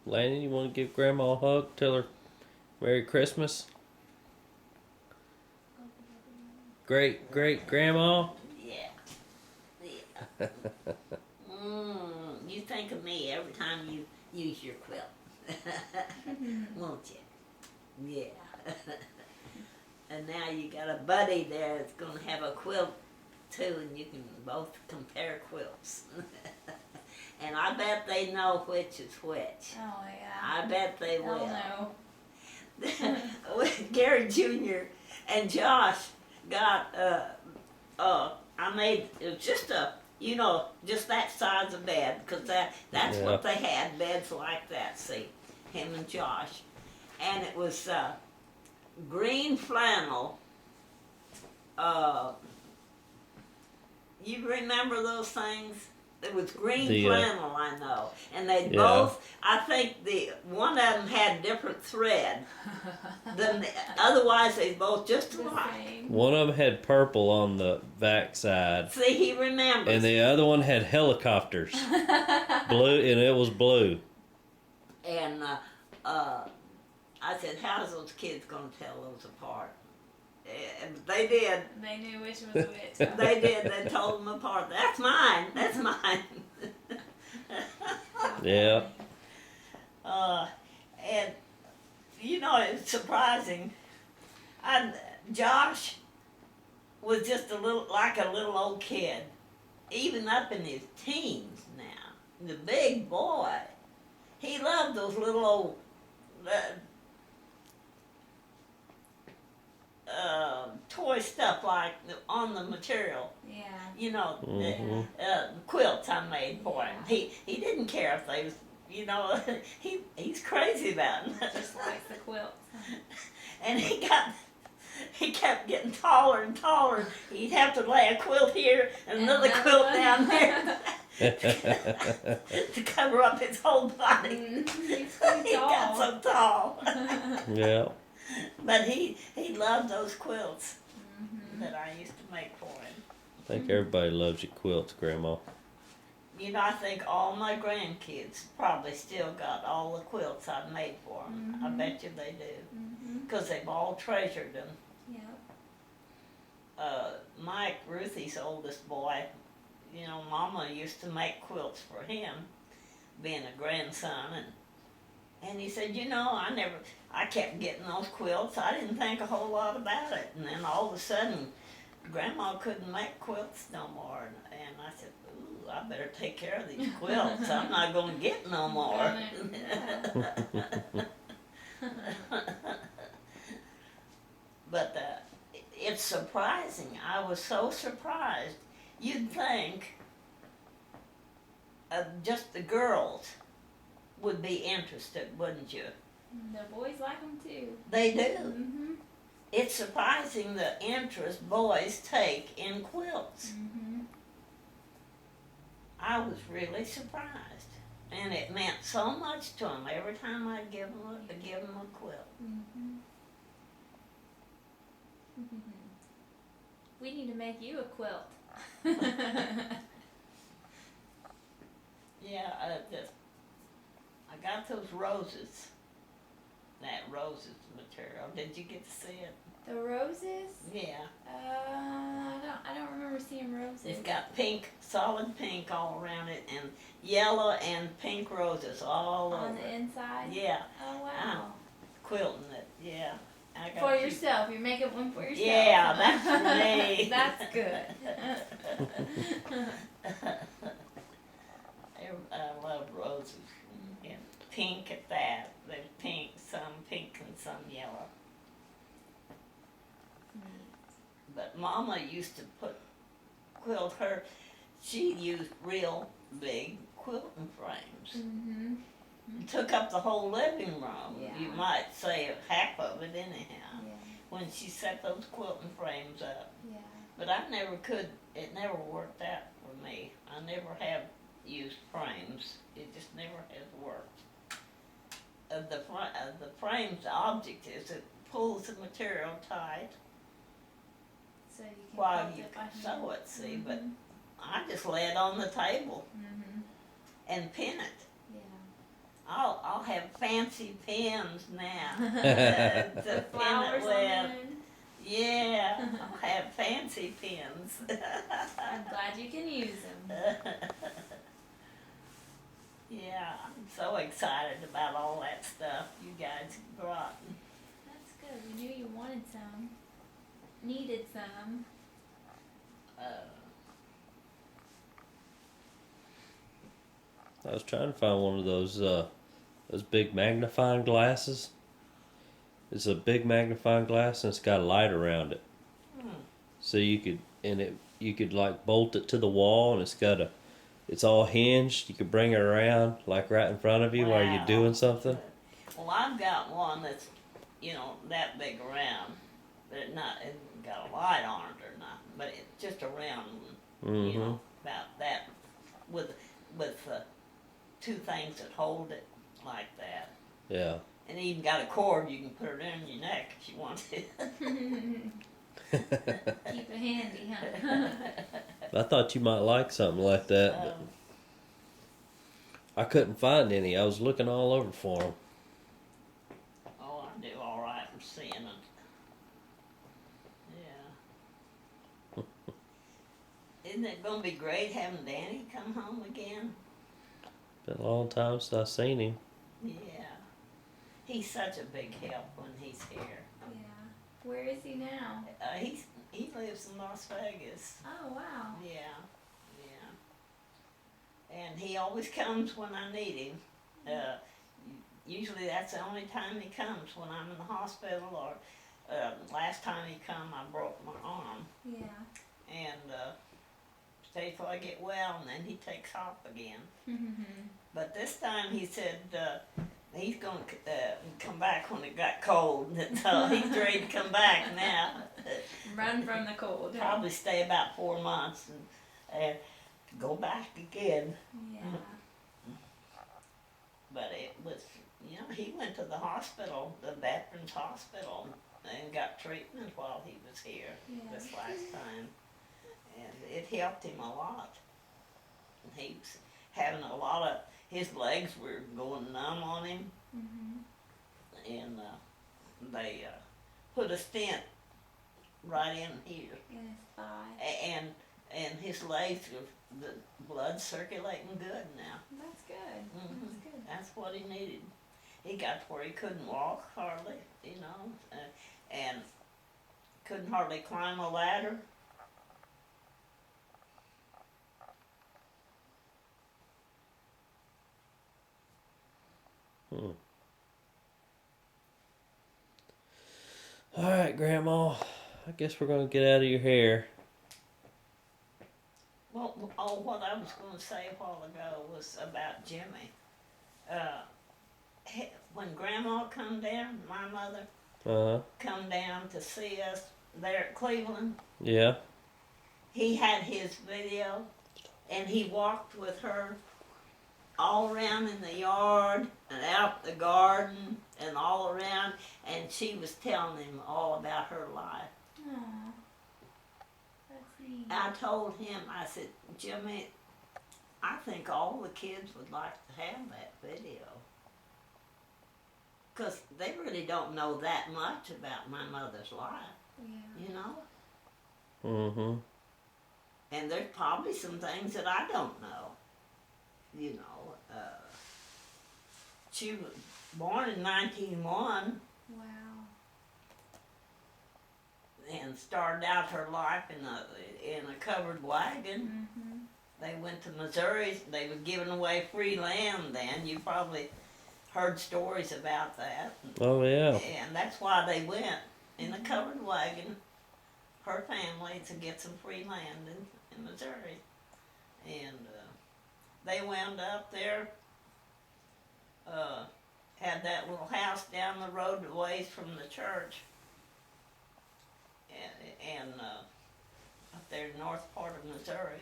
Landon, you want to give Grandma a hug? Tell her Merry Christmas. Great Grandma. Yeah. Yeah. You think of me every time you use your quilt. Won't you? Yeah. And now you got a buddy there that's gonna have a quilt too, and you can both compare quilts. And I bet they know which is which. Oh yeah. I bet they will. No. Gary Jr. and Josh got I made it was just a just that size of bed because that's Yeah. what they had, beds like that. See, him and Josh, and it was green flannel. You remember those things? It was green flannel, I know, and they both. I think the one of them had different thread than otherwise they both just alike. One of them had purple on the back side. See, he remembers. And the other one had helicopters. Blue, and it was blue. And I said, how's those kids going to tell those apart? And they did. They knew which was which. They did. They told them apart. That's mine. That's mine. Yeah. And it's surprising. Josh was just a little old kid, even up in his teens now. The big boy. He loved those little old toy stuff like on the material. Yeah. Quilts I made for him. He didn't care if they was, he's crazy about them. Just like the quilts. And he kept getting taller and taller. He'd have to lay a quilt here and another quilt down there to cover up his whole body. He's so He got so tall. Yeah. But he loved those quilts that I used to make for him. I think everybody loves your quilts, Grandma. I think all my grandkids probably still got all the quilts I made for them. I bet you they do. Because they've all treasured them. Yeah. Mike, Ruthie's oldest boy, Mama used to make quilts for him, being a grandson. And he said, I kept getting those quilts. I didn't think a whole lot about it. And then all of a sudden, Grandma couldn't make quilts no more. And I said, ooh, I better take care of these quilts. I'm not going to get no more. But it's surprising. I was so surprised. You'd think just the girls would be interested, wouldn't you? The boys like them too. They do. Mhm. It's surprising the interest boys take in quilts. Mhm. I was really surprised, and it meant so much to them every time I'd give them a quilt. Mhm. We need to make you a quilt. Yeah, I got those roses. That roses material. Did you get to see it? The roses? Yeah. I don't remember seeing roses. It's got pink, solid pink all around it, and yellow and pink roses all on over. the inside. Yeah, Oh wow. quilting it. Yeah. I got For you. yourself, you're making one for yourself. Yeah, that's for me. That's good. I love roses and pink at that. There's pink and some yellow. But Mama used to quilt her. She used real big quilting frames. Mhm. It took up the whole living room. Yeah. You might say half of it anyhow. Yeah. When she set those quilting frames up. Yeah. But it never worked out for me. I never have used frames. It just never has worked. The frame's object is it pulls the material tight So you can while quilt you it by hand. sew it, see, but Mhm. I just lay it on the table Mhm. and pin it. Yeah. I'll I'll have fancy pens now. To pin Flowers it on with. them. Yeah, I'll have fancy pens. I'm glad you can use them. Yeah, I'm so excited about all that stuff you guys brought. That's good. We knew you wanted some. Needed some. Uh, I was trying to find one of those big magnifying glasses. It's a big magnifying glass and it's got a light around it. hmm. So you could like bolt it to the wall and it's all hinged. You could bring it around like right in front of you while you're Wow. doing something. Well, I've got one that's, that big around, but it got a light on it or nothing, but it's just a round one, Mm-hmm. about that, with two things that hold it like that. Yeah. And it even got a cord you can put it in your neck if you want to. Keep it handy, huh? I thought you might like something like that, but I couldn't find any. I was looking all over for them. Oh, I do all right in seeing it. Yeah. Isn't it gonna be great having Danny come home again? Been a long time since I seen him. Yeah. He's such a big help when he's here. Yeah. Where is he now? He lives in Las Vegas. Oh, wow. Yeah, yeah. And he always comes when I need him. Usually that's the only time he comes, when I'm in the hospital, or last time he come I broke my arm. Yeah. And stay till I get well, and then he takes off again. But this time he said he's going to come back when it got cold, so he's ready to come back now. Run from the cold. Probably stay about 4 months and go back again. Yeah. But it was, he went to the hospital, the Veterans Hospital, and got treatment while he was here this last time. And it helped him a lot. And he was having a lot of, his legs were going numb on him. And they put a stent right in here. In his thigh. And his legs, the blood's circulating good now. That's good. Mhm. That's good. That's what he needed. He got to where he couldn't walk hardly, and couldn't hardly climb a ladder. All right, Grandma. I guess we're gonna get out of your hair. Well, what I was going to say a while ago was about Jimmy. When Grandma come down, my mother come down to see us there at Cleveland, Yeah. he had his video, and he walked with her all around in the yard and out the garden and all around, and she was telling him all about her life. Aw. That's neat. I told him, I said, Jimmy, I think all the kids would like to have that video. Because they really don't know that much about my mother's life, Yeah. Mm-hmm. And there's probably some things that I don't know. She was born in 1901 Wow. and started out her life in a covered wagon. They went to Missouri. They were giving away free land then. You probably heard stories about that. Oh yeah. And that's why they went in a covered wagon, her family, to get some free land in Missouri. And they wound up there, had that little house down the road a ways from the church. And up there in the north part of Missouri.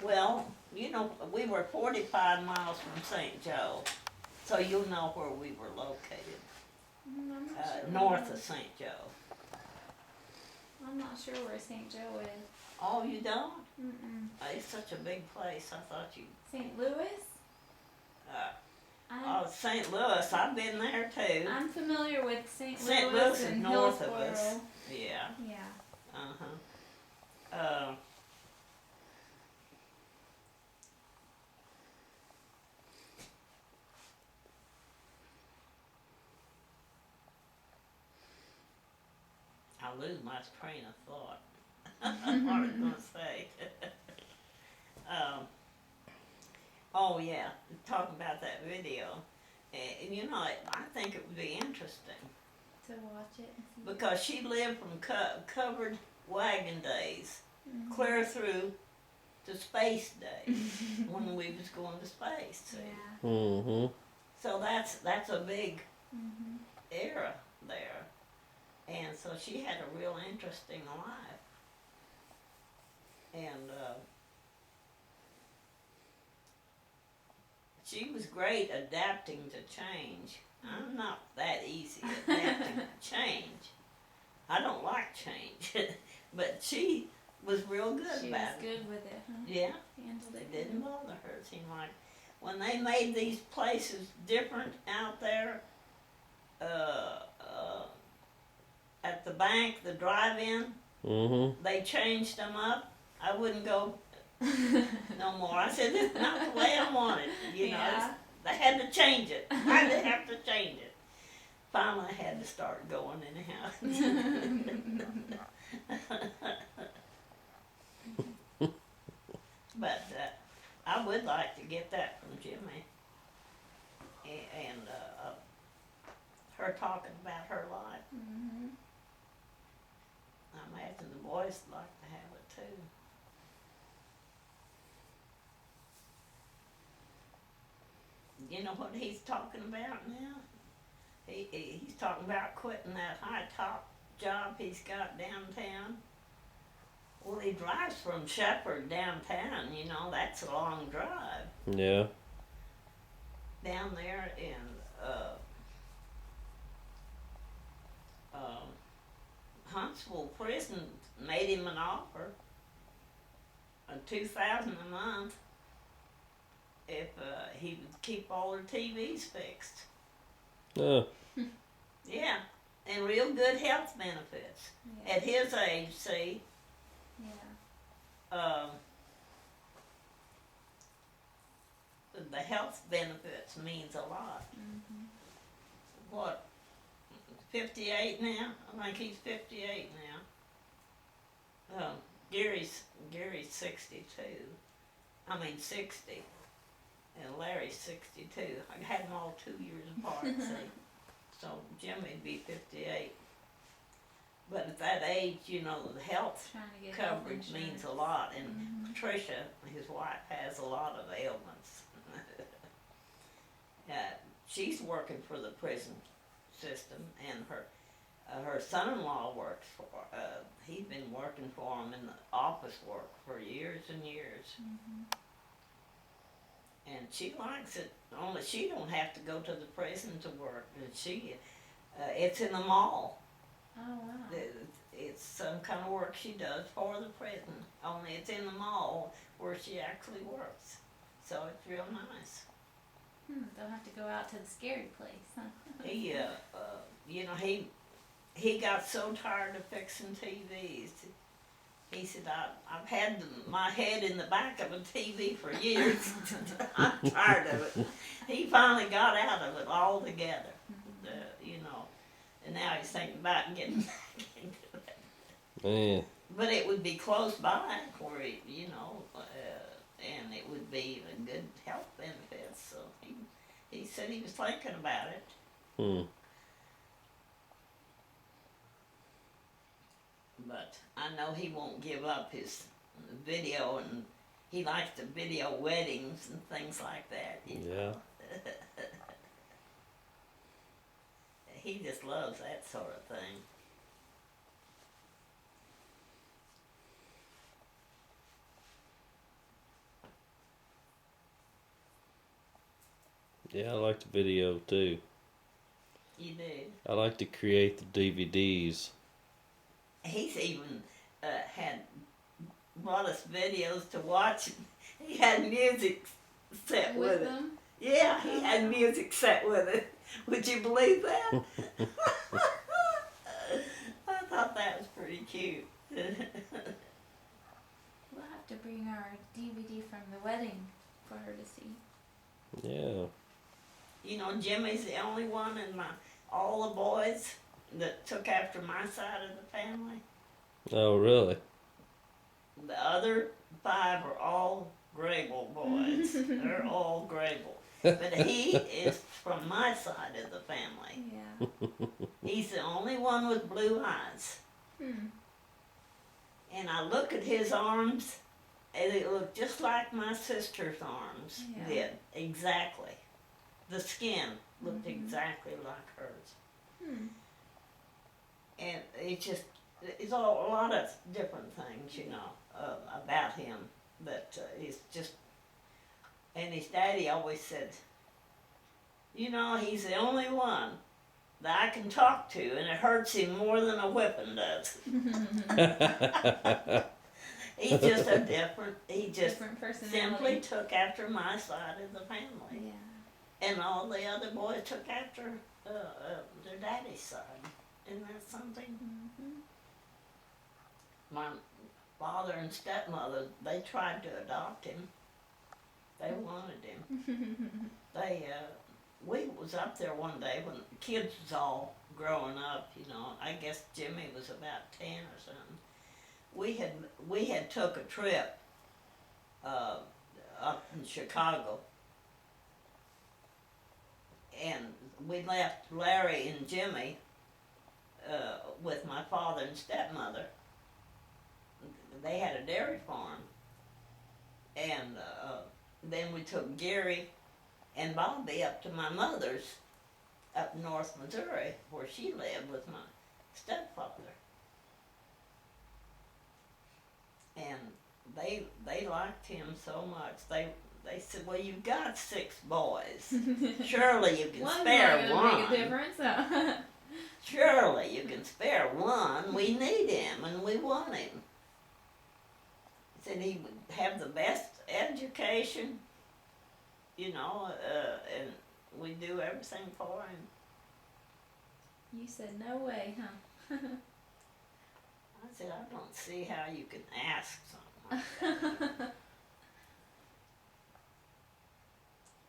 Well, we were 45 miles from St. Joe, so you'll know where we were located, I'm not sure north where- of St. Joe. I'm not sure where St. Joe is. Oh, you don't? Mm-mm. It's such a big place, I thought you... St. Louis? I'm, St. Louis, I've been there too. I'm familiar with St. St. Louis Louis is and north Hillsboro. of us. Yeah. Yeah. Uh-huh. I lose my train of thought. What I was gonna say. um, oh yeah, talking about that video. And you know, I think it would be interesting To watch it and see. because she lived from covered wagon days Mhm. clear through to space days when we was going to space. See? Yeah. Mm-hmm. So that's a big Mhm. era there, and so she had a real interesting life, and she was great adapting to change. I'm not that easy adapting to change. I don't like change, but she was real good She about was it. good with it, huh? Yeah, Handled it it didn't good. bother her. It seemed like when they made these places different out there, uh, uh, at the bank, the drive-in, Mm-hmm. they changed them up. I wouldn't go no more. I said, this is not the way I want it. You know, Yeah. they had to change it. I did have to change it. Finally, I had to start going anyhow. But I would like to get that from Jimmy. And her talking about her life. Mhm. I imagine the boys would like to have it too. You know what he's talking about now? He's talking about quitting that high top job he's got downtown. Well, he drives from Shepherd downtown, you know, that's a long drive. Yeah. Down there in Huntsville prison made him an offer of $2,000 a month if he would keep all their TVs fixed. Yeah, and real good health benefits. Yeah. At his age, see, Yeah. The health benefits means a lot. Mhm. What, 58 now? I think he's 58 now. Gary's 62. I mean 60. And Larry's 62. I had them all 2 years apart, see. So Jimmy'd be 58. But at that age, you know, the health Trying to get health coverage means insurance. a lot. And Mhm. Patricia, his wife, has a lot of ailments. She's working for the prison system, and her son-in-law works for. He's been working for him in the office work for years and years, Mhm. and she likes it. Only she don't have to go to the prison to work, and it's in the mall. Oh wow. It's some kind of work she does for the prison. Only it's in the mall where she actually works, so it's real nice. Don't have to go out to the scary place, huh? He, you know, he got so tired of fixing TVs. He said, I've had my head in the back of a TV for years. I'm tired of it. He finally got out of it altogether, you know, and now he's thinking about getting back into it. Man. But it would be close by where he, you know, and it would be a good health benefits. So he said he was thinking about it. But I know he won't give up his video, and he likes to video weddings and things like that. You know? Yeah. He just loves that sort of thing. Yeah, I like the video too. You do. I like to create the DVDs. He's even had brought us videos to watch. He had music set with it. them. Yeah, he had music set with it. Would you believe that? I thought that was pretty cute. We'll have to bring our DVD from the wedding for her to see. Yeah. You know, Jimmy's the only one in all the boys that took after my side of the family. Oh, really? The other 5 are all Grable boys. They're all Grable. But he is from my side of the family. Yeah. He's the only one with blue eyes. And I look at his arms, and they look just like my sister's arms Yeah. did. Exactly. The skin looked exactly like hers. And it's a lot of different things, you know, about him that is just, and his daddy always said, you know, he's the only one that I can talk to, and it hurts him more than a whipping does. He's just he just Different personality. simply took after my side of the family. Yeah. And all the other boys took after their daddy's side. Isn't that something? My father and stepmother, they tried to adopt him. They wanted him. We was up there one day when the kids was all growing up, you know. I guess Jimmy was about 10 or something. We had took a trip up in Chicago, and we left Larry and Jimmy with my father and stepmother. They had a dairy farm, and then we took Gary and Bobby up to my mother's up North Missouri, where she lived with my stepfather. And they liked him so much. They said, "Well, you've got 6 boys. Surely you can One's spare not one. gonna make a difference. Surely you can spare one. We need him, and we want him." He said he would have the best education, you know, and we do everything for him. You said no way, huh? I said, I don't see how you can ask something like that.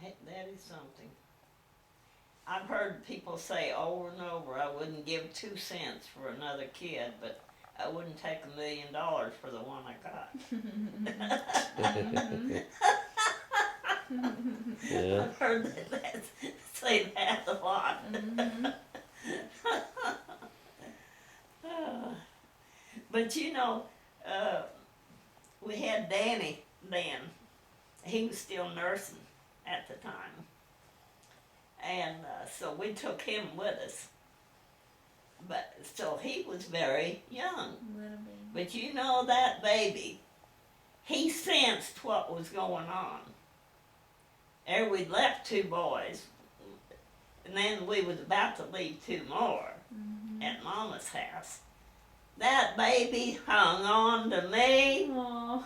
Hey, that is something. I've heard people say over and over, I wouldn't give 2 cents for another kid, but I wouldn't take $1 million for the one I got. Yeah. I've heard that say that a lot. But you know, we had Danny then. He was still nursing at the time. And so we took him with us. But so he was very young. Little baby. But you know that baby, he sensed what was going on. And we'd left 2 boys, and then we was about to leave 2 more at Mama's house. That baby hung on to me. Aw.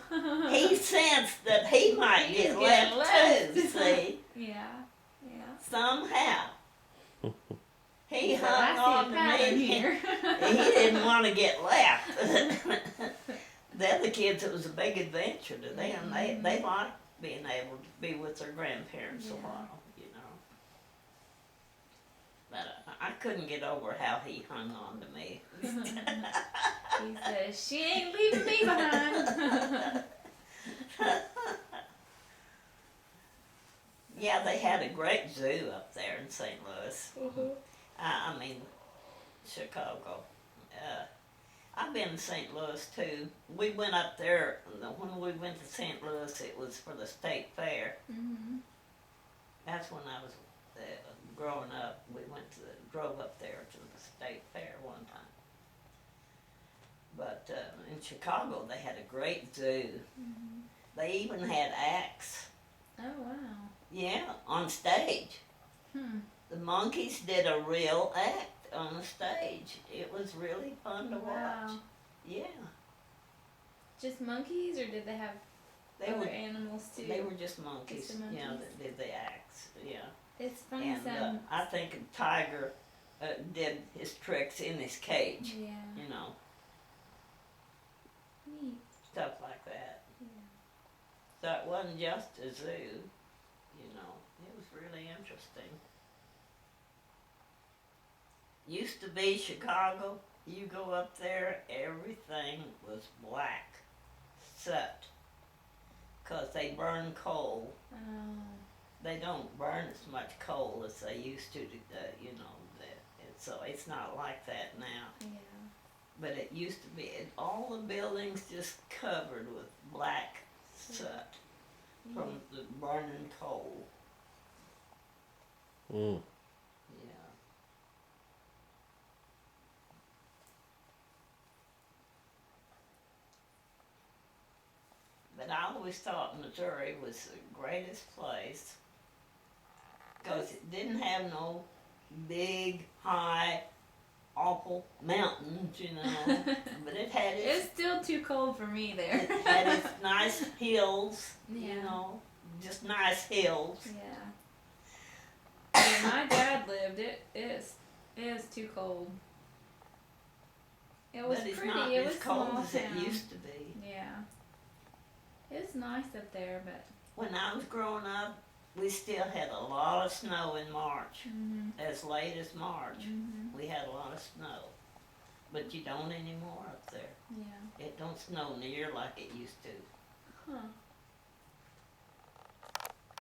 He sensed that he might He's get getting left too, left. see, Yeah. Yeah. somehow. He So hung I on see a to pattern me. here. He didn't want to get left. The other kids, it was a big adventure to them. They liked being able to be with their grandparents a Yeah. while, you know. But I couldn't get over how he hung on to me. He says, she ain't leaving me behind. Yeah, they had a great zoo up there in St. Louis. I mean, Chicago. I've been to St. Louis too. We went up there, when we went to St. Louis, it was for the state fair. That's when I was growing up. We drove up there to the state fair one time. But in Chicago, they had a great zoo. They even had acts. Oh, wow. Yeah, on stage. The monkeys did a real act on the stage. It was really fun to watch. Wow. Yeah. Just monkeys, or did they have They other were animals too. they were just monkeys, Just the you know, monkeys. that did the acts, yeah. It's funny And sound. I think a tiger did his tricks in his cage, Yeah. you know, Neat. stuff like that. Yeah. So it wasn't just a zoo, you know, it was really interesting. Used to be Chicago, you go up there, everything was black, soot, 'cause they burn coal. Oh. They don't burn as much coal as they used to, you know, so it's not like that now. Yeah. But it used to be, all the buildings just covered with black soot from the burning coal, Mm. yeah. But I always thought Missouri was the greatest place, 'cause it didn't have no big, high, awful mountains, you know, but it had its It's still too cold for me it there. had its nice hills, you Yeah. know, just nice hills. Yeah. Where my dad lived, it is too cold. It was But it's pretty. not It as was cold small as it town. used to be. Yeah. It's nice up there, but. When I was growing up, we still had a lot of snow in March. Mhm. As late as March, Mhm. we had a lot of snow. But you don't anymore up there. Yeah. It don't snow near like it used to. Huh.